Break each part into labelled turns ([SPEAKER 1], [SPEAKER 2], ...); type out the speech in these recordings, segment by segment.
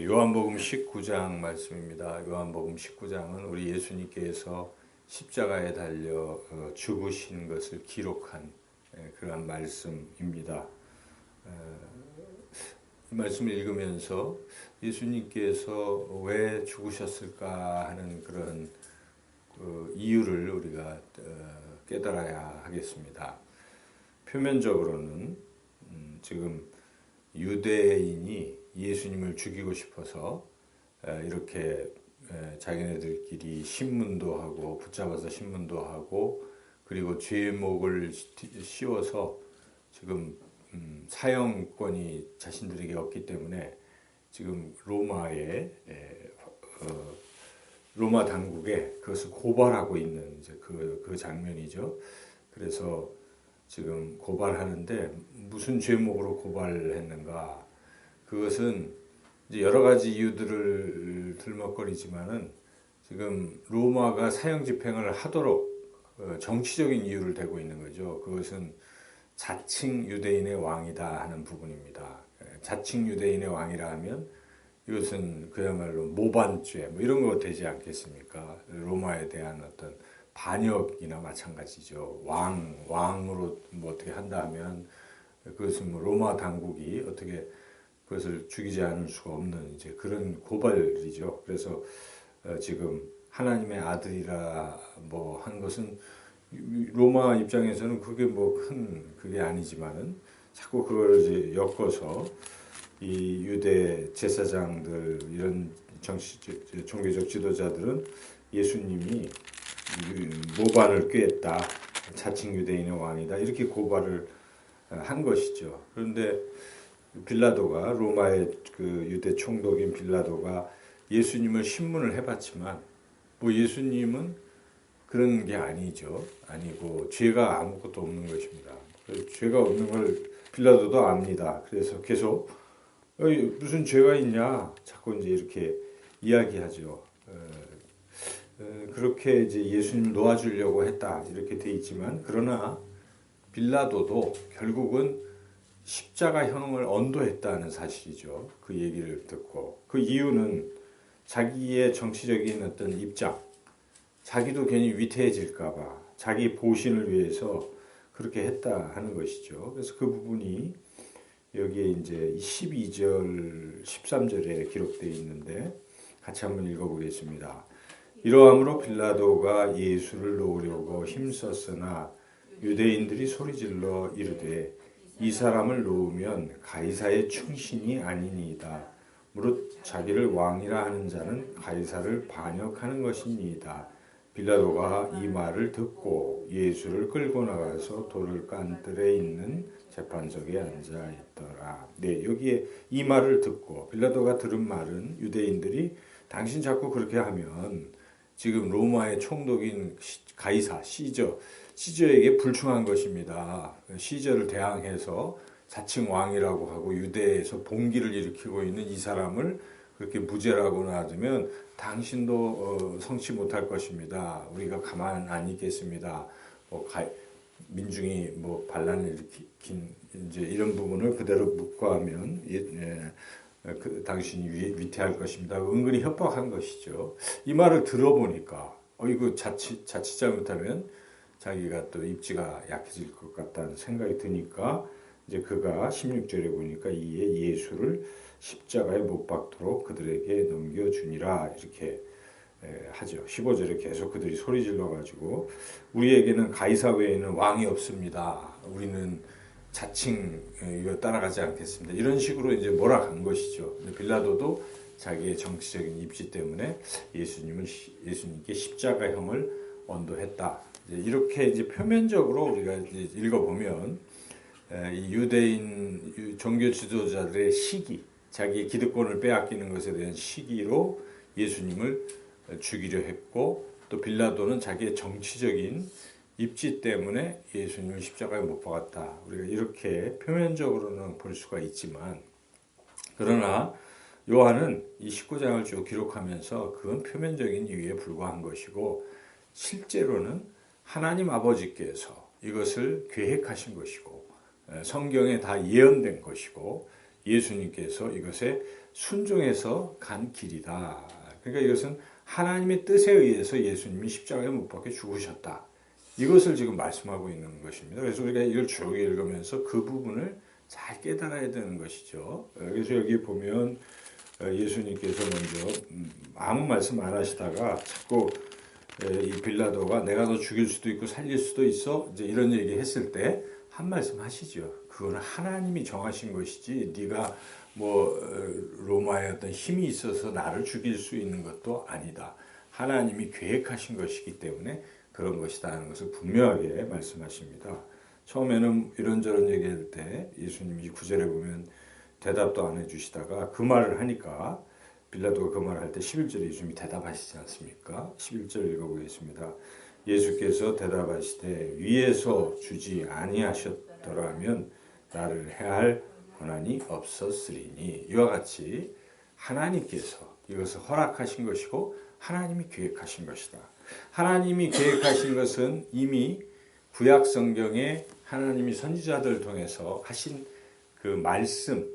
[SPEAKER 1] 요한복음 19장 말씀입니다. 요한복음 19장은 우리 예수님께서 십자가에 달려 죽으신 것을 기록한 그러한 말씀입니다. 이 말씀을 읽으면서 예수님께서 왜 죽으셨을까 하는 그런 이유를 우리가 깨달아야 하겠습니다. 표면적으로는 지금 유대인이 예수님을 죽이고 싶어서 이렇게 자기네들끼리 신문도 하고 붙잡아서 신문도 하고 그리고 죄목을 씌워서 지금 사형권이 자신들에게 없기 때문에 지금 로마 당국에 그것을 고발하고 있는 이제 그 장면이죠. 그래서 지금 고발하는데 무슨 죄목으로 고발을 했는가? 그것은 이제 여러 가지 이유들을 들먹거리지만은 지금 로마가 사형 집행을 하도록 정치적인 이유를 대고 있는 거죠. 그것은 자칭 유대인의 왕이다 하는 부분입니다. 자칭 유대인의 왕이라 하면 이것은 그야말로 모반죄 뭐 이런 거 되지 않겠습니까? 로마에 대한 어떤 반역이나 마찬가지죠. 왕으로 뭐 어떻게 한다면 그것은 뭐 로마 당국이 어떻게 그것을 죽이지 않을 수가 없는 이제 그런 고발이죠. 그래서 지금 하나님의 아들이라 뭐 한 것은 로마 입장에서는 그게 뭐 큰 그게 아니지만은 자꾸 그걸 이제 엮어서 이 유대 제사장들 이런 종교적 지도자들은 예수님이 모반을 꾀했다, 자칭 유대인의 왕이다 이렇게 고발을 한 것이죠. 그런데 빌라도가 로마의 그 유대 총독인 빌라도가 예수님을 신문을 해봤지만 뭐 예수님은 그런 게 아니죠. 아니고 죄가 아무것도 없는 것입니다. 죄가 없는 걸 빌라도도 압니다. 그래서 계속 무슨 죄가 있냐 자꾸 이제 이렇게 이야기하죠. 그렇게 이제 예수님 놓아주려고 했다 이렇게 돼 있지만 그러나 빌라도도 결국은 십자가형을 언도했다는 사실이죠. 그 얘기를 듣고 그 이유는 자기의 정치적인 어떤 입장, 자기도 괜히 위태해질까봐 자기 보신을 위해서 그렇게 했다 하는 것이죠. 그래서 그 부분이 여기에 이제 12절, 13절에 기록되어 있는데 같이 한번 읽어보겠습니다. 이러함으로 빌라도가 예수를 놓으려고 힘썼으나 유대인들이 소리질러 이르되 이 사람을 놓으면 가이사의 충신이 아니니이다. 무릇 자기를 왕이라 하는 자는 가이사를 반역하는 것이니이다. 빌라도가 이 말을 듣고 예수를 끌고 나가서 돌을 깐 뜰에 있는 재판석에 앉아 있더라. 네, 여기에 이 말을 듣고 빌라도가 들은 말은 유대인들이 당신 자꾸 그렇게 하면 지금 로마의 총독인 가이사 시저에게 불충한 것입니다. 시저를 대항해서 자칭 왕이라고 하고 유대에서 봉기를 일으키고 있는 이 사람을 그렇게 무죄라고 놔두면 당신도 성치 못할 것입니다. 우리가 가만 안 있겠습니다. 민중이 뭐 반란을 일으킨 이제 이런 부분을 그대로 묵과하면 당신이 위태할 것입니다. 은근히 협박한 것이죠. 이 말을 들어보니까 이거 자칫 잘못하면 자기가 또 입지가 약해질 것 같다는 생각이 드니까 이제 그가 16절에 보니까 이에 예수를 십자가에 못 박도록 그들에게 넘겨주니라 이렇게 하죠. 15절에 계속 그들이 소리질러 가지고 우리에게는 가이사 외에는 왕이 없습니다. 우리는 자칭 이거 따라가지 않겠습니다. 이런 식으로 이제 몰아간 것이죠. 빌라도도 자기의 정치적인 입지 때문에 예수님께 십자가형을 언도했다. 이렇게 이제 표면적으로 우리가 이제 읽어보면 이 유대인 종교 지도자들의 시기, 자기의 기득권을 빼앗기는 것에 대한 시기로 예수님을 죽이려 했고 또 빌라도는 자기의 정치적인 입지 때문에 예수님을 십자가에 못 박았다. 우리가 이렇게 표면적으로는 볼 수가 있지만 그러나 요한은 이 19장을 쭉 기록하면서 그건 표면적인 이유에 불과한 것이고 실제로는 하나님 아버지께서 이것을 계획하신 것이고 성경에 다 예언된 것이고 예수님께서 이것에 순종해서 간 길이다. 그러니까 이것은 하나님의 뜻에 의해서 예수님이 십자가에 못 박혀 죽으셨다. 이것을 지금 말씀하고 있는 것입니다. 그래서 우리가 이걸 쭉 읽으면서 그 부분을 잘 깨달아야 되는 것이죠. 그래서 여기 보면 예수님께서 먼저 아무 말씀 안 하시다가 자꾸 이 빌라도가 내가 너 죽일 수도 있고 살릴 수도 있어 이제 이런 얘기 했을 때 한 말씀 하시죠. 그거는 하나님이 정하신 것이지 네가 뭐 로마의 어떤 힘이 있어서 나를 죽일 수 있는 것도 아니다. 하나님이 계획하신 것이기 때문에 그런 것이다 하는 것을 분명하게 말씀하십니다. 처음에는 이런저런 얘기할 때 예수님이 9절에 보면 대답도 안 해주시다가 그 말을 하니까 빌라도가 그 말을 할 때 11절에 예수님이 대답하시지 않습니까? 11절 읽어보겠습니다. 예수께서 대답하시되 위에서 주지 아니하셨더라면 나를 해할 권한이 없었으리니 이와 같이 하나님께서 이것을 허락하신 것이고 하나님이 계획하신 것이다. 하나님이 계획하신 것은 이미 구약 성경에 하나님이 선지자들을 통해서 하신 그 말씀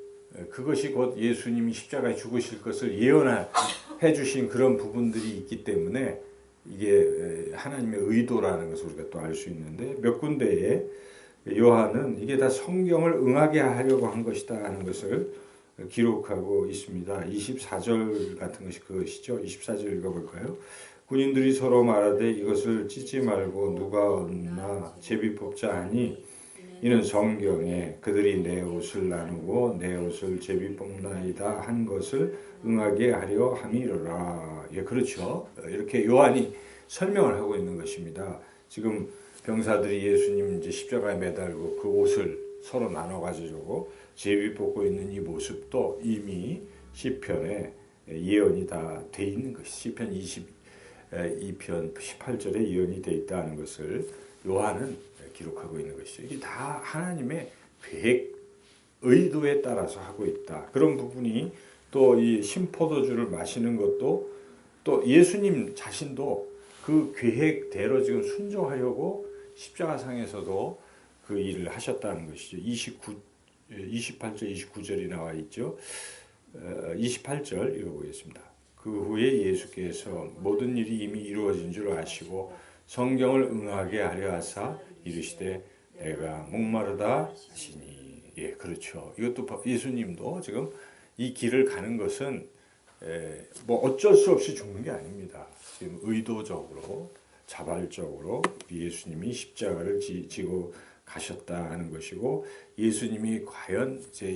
[SPEAKER 1] 그것이 곧 예수님이 십자가에 죽으실 것을 예언해 주신 그런 부분들이 있기 때문에 이게 하나님의 의도라는 것을 우리가 또 알 수 있는데 몇 군데에 요한은 이게 다 성경을 응하게 하려고 한 것이다 하는 것을 기록하고 있습니다. 24절 같은 것이 그것이죠. 24절 읽어볼까요? 군인들이 서로 말하되 이것을 찢지 말고 누가 얻나 제비 뽑자 하니 이는 성경에 그들이 내 옷을 나누고 내 옷을 제비 뽑나이다 한 것을 응하게 하려 함이로라. 예, 그렇죠. 이렇게 요한이 설명을 하고 있는 것입니다. 지금 병사들이 예수님 이제 십자가에 매달고 그 옷을 서로 나눠 가지고 제비 뽑고 있는 이 모습도 이미 시편에 예언이 다 돼 있는 것이 시편 22편 18절에 예언이 돼 있다는 것을 요한은 기록하고 있는 것이죠. 이게 다 하나님의 계획, 의도에 따라서 하고 있다. 그런 부분이 또 이 신포도주를 마시는 것도 또 예수님 자신도 그 계획대로 지금 순종하려고 십자가상에서도 그 일을 하셨다는 것이죠. 28절, 29절이 나와 있죠. 28절 읽어보겠습니다. 그 후에 예수께서 모든 일이 이미 이루어진 줄 아시고 성경을 응하게 하려 하사 이르시되 내가 목마르다 하시니. 예, 그렇죠. 이것도 예수님도 지금 이 길을 가는 것은 뭐 어쩔 수 없이 죽는 게 아닙니다. 지금 의도적으로 자발적으로 예수님이 십자가를 지고 가셨다 하는 것이고 예수님이 과연 이제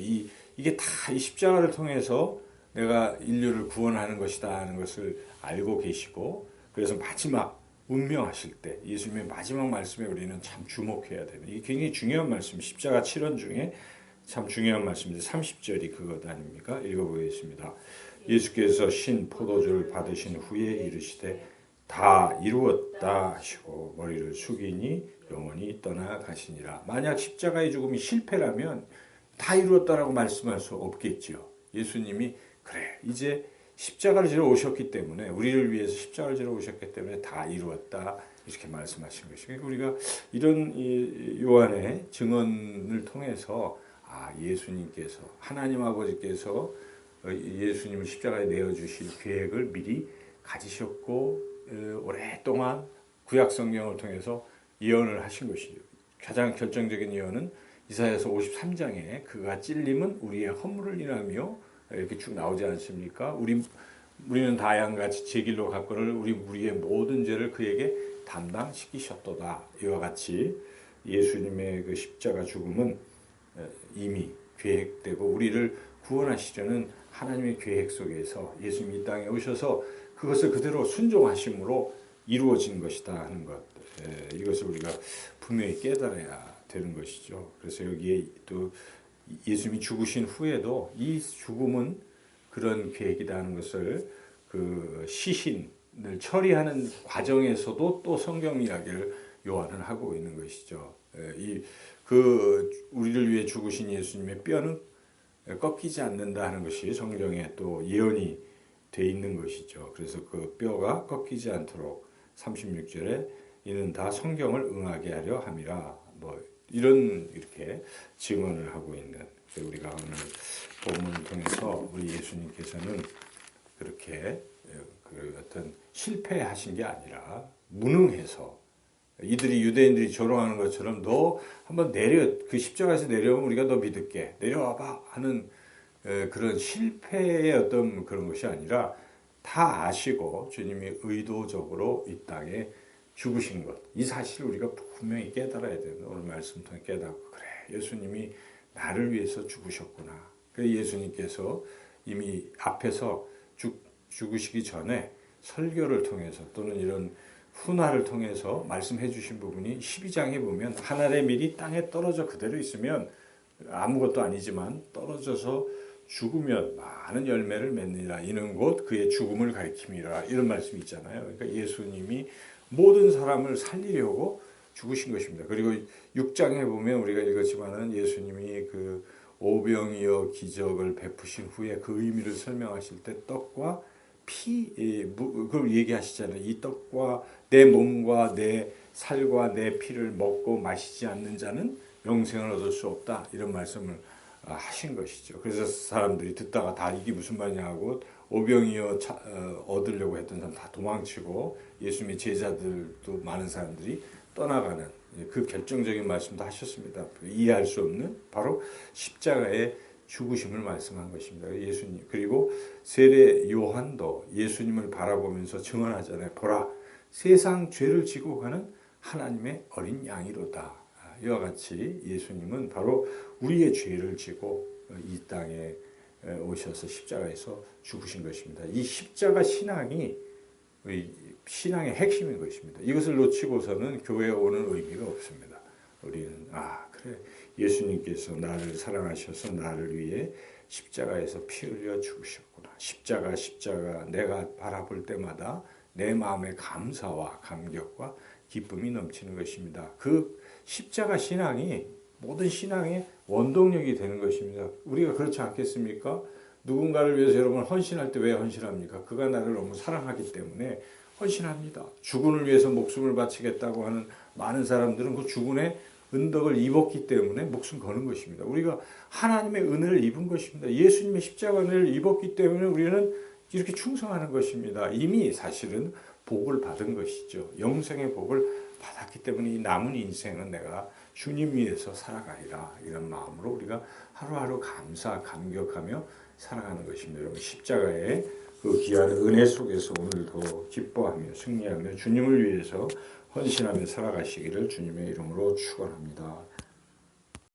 [SPEAKER 1] 이게 다 이 십자가를 통해서 내가 인류를 구원하는 것이다 하는 것을 알고 계시고 그래서 마지막 운명하실 때 예수님의 마지막 말씀에 우리는 참 주목해야 됩니다. 이게 굉장히 중요한 말씀, 십자가 7원 중에 참 중요한 말씀인데 30절이 그것 아닙니까? 읽어보겠습니다. 예수께서 신 포도주를 받으신 후에 이르시되 다 이루었다 하시고 머리를 숙이니 영원히 떠나가시니라. 만약 십자가의 죽음이 실패라면 다 이루었다라고 말씀할 수 없겠죠. 예수님이 그래 이제 십자가를 지러 오셨기 때문에 우리를 위해서 십자가를 지러 오셨기 때문에 다 이루었다 이렇게 말씀하신 것이죠. 그러니까 우리가 이런 요한의 증언을 통해서 예수님께서 하나님 아버지께서 예수님을 십자가에 내어주실 계획을 미리 가지셨고 오랫동안 구약 성경을 통해서 예언을 하신 것이죠. 가장 결정적인 예언은 이사야서 53장에 그가 찔림은 우리의 허물을 인하며 이렇게 쭉 나오지 않습니까? 우리는 다 양같이 제 길로 갔거늘 우리의 모든 죄를 그에게 담당시키셨도다. 이와 같이 예수님의 그 십자가 죽음은 이미 계획되고 우리를 구원하시려는 하나님의 계획 속에서 예수님이 이 땅에 오셔서 그것을 그대로 순종하심으로 이루어진 것이다 하는 것. 이것을 우리가 분명히 깨달아야 되는 것이죠. 그래서 여기에 또 예수님이 죽으신 후에도 이 죽음은 그런 계획이다 하는 것을 그 시신을 처리하는 과정에서도 또 성경 이야기를 요한은 하고 있는 것이죠. 우리를 위해 죽으신 예수님의 뼈는 꺾이지 않는다 하는 것이 성경에 또 예언이 돼 있는 것이죠. 그래서 그 뼈가 꺾이지 않도록 36절에 이는 다 성경을 응하게 하려 함이라. 뭐 이렇게 증언을 하고 있는 우리가 오늘 본문을 통해서 우리 예수님께서는 그렇게 그 어떤 실패하신 게 아니라 무능해서 이들이 유대인들이 조롱하는 것처럼 너 한번 그 십자가에서 내려오면 우리가 너 믿을게 내려와봐 하는 그런 실패의 어떤 그런 것이 아니라 다 아시고 주님이 의도적으로 이 땅에 죽으신 것, 이 사실을 우리가 분명히 깨달아야 되는 오늘 말씀 통해 깨닫고 그래 예수님이 나를 위해서 죽으셨구나. 그래서 예수님께서 이미 앞에서 죽으시기 전에 설교를 통해서 또는 이런 훈화를 통해서 말씀해 주신 부분이 12장에 보면 하늘의 밀이 땅에 떨어져 그대로 있으면 아무것도 아니지만 떨어져서 죽으면 많은 열매를 맺느니라. 이는 곧 그의 죽음을 가리킴이라. 이런 말씀이 있잖아요. 그러니까 예수님이 모든 사람을 살리려고 죽으신 것입니다. 그리고 6장에 보면 우리가 읽었지만은 예수님이 그 오병이어 기적을 베푸신 후에 그 의미를 설명하실 때 떡과 그걸 얘기하시잖아요. 이 떡과 내 몸과 내 살과 내 피를 먹고 마시지 않는 자는 영생을 얻을 수 없다. 이런 말씀을 하신 것이죠. 그래서 사람들이 듣다가 다 이게 무슨 말이냐 하고 오병이어 얻으려고 했던 사람 다 도망치고 예수님의 제자들도 많은 사람들이 떠나가는 그 결정적인 말씀도 하셨습니다. 이해할 수 없는 바로 십자가의 죽으심을 말씀한 것입니다. 예수님 그리고 세례 요한도 예수님을 바라보면서 증언하잖아요. 보라 세상 죄를 지고 가는 하나님의 어린 양이로다. 이와 같이 예수님은 바로 우리의 죄를 지고 이 땅에 오셔서 십자가에서 죽으신 것입니다. 이 십자가 신앙이 신앙의 핵심인 것입니다. 이것을 놓치고서는 교회에 오는 의미가 없습니다. 우리는 그래 예수님께서 나를 사랑하셔서 나를 위해 십자가에서 피 흘려 죽으셨구나. 십자가 내가 바라볼 때마다 내 마음의 감사와 감격과 기쁨이 넘치는 것입니다. 그 십자가 신앙이 모든 신앙의 원동력이 되는 것입니다. 우리가 그렇지 않겠습니까? 누군가를 위해서 여러분 헌신할 때 왜 헌신합니까? 그가 나를 너무 사랑하기 때문에 헌신합니다. 주군을 위해서 목숨을 바치겠다고 하는 많은 사람들은 그 주군의 은덕을 입었기 때문에 목숨 거는 것입니다. 우리가 하나님의 은혜를 입은 것입니다. 예수님의 십자가 은혜를 입었기 때문에 우리는 이렇게 충성하는 것입니다. 이미 사실은 복을 받은 것이죠. 영생의 복을 받았기 때문에 이 남은 인생은 내가 주님 위해서 살아가리라. 이런 마음으로 우리가 하루하루 감격하며 살아가는 것입니다. 여러분 십자가의 그 귀한 은혜 속에서 오늘도 기뻐하며 승리하며 주님을 위해서 헌신하며 살아가시기를 주님의 이름으로 축원합니다.